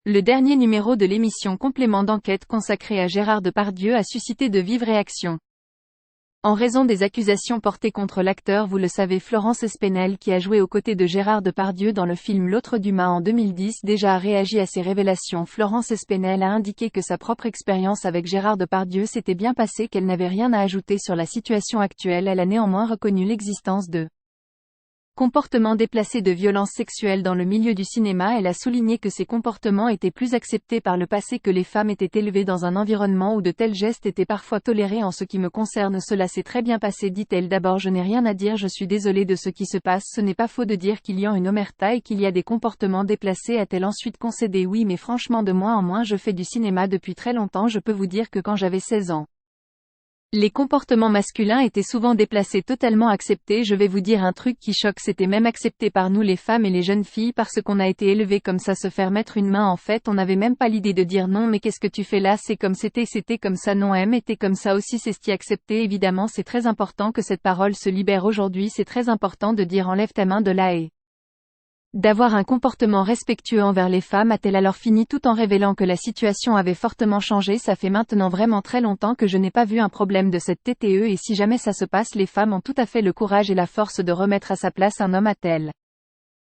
Le dernier numéro de l'émission Complément d'enquête consacré à Gérard Depardieu a suscité de vives réactions. En raison des accusations portées contre l'acteur, vous le savez, Florence Espenel, qui a joué aux côtés de Gérard Depardieu dans le film L'autre d'Humain en 2010, déjà a réagi à ces révélations. Florence Espenel a indiqué que sa propre expérience avec Gérard Depardieu s'était bien passée, qu'elle n'avait rien à ajouter sur la situation actuelle. Elle a néanmoins reconnu l'existence de comportements déplacés de violences sexuelles dans le milieu du cinéma. Elle a souligné que ces comportements étaient plus acceptés par le passé, que les femmes étaient élevées dans un environnement où de tels gestes étaient parfois tolérés. En ce qui me concerne, cela s'est très bien passé, dit-elle. D'abord, je n'ai rien à dire, je suis désolée de ce qui se passe, ce n'est pas faux de dire qu'il y a une omerta et qu'il y a des comportements déplacés, a-t-elle ensuite concédé. Oui, mais franchement, de moins en moins je fais du cinéma depuis très longtemps, je peux vous dire que quand j'avais 16 ans, les comportements masculins étaient souvent déplacés, totalement acceptés. Je vais vous dire un truc qui choque, c'était même accepté par nous les femmes et les jeunes filles parce qu'on a été élevés comme ça. Se faire mettre une main, en fait on n'avait même pas l'idée de dire non, mais qu'est-ce que tu fais là, c'est comme c'était comme ça. Non, était comme ça aussi, c'est ce qui est accepté. Évidemment, c'est très important que cette parole se libère aujourd'hui, c'est très important de dire enlève ta main de là et d'avoir un comportement respectueux envers les femmes, a-t-elle alors fini, tout en révélant que la situation avait fortement changé. Ça fait maintenant vraiment très longtemps que je n'ai pas vu un problème de cette TTE, et si jamais ça se passe, les femmes ont tout à fait le courage et la force de remettre à sa place un homme, a-t-elle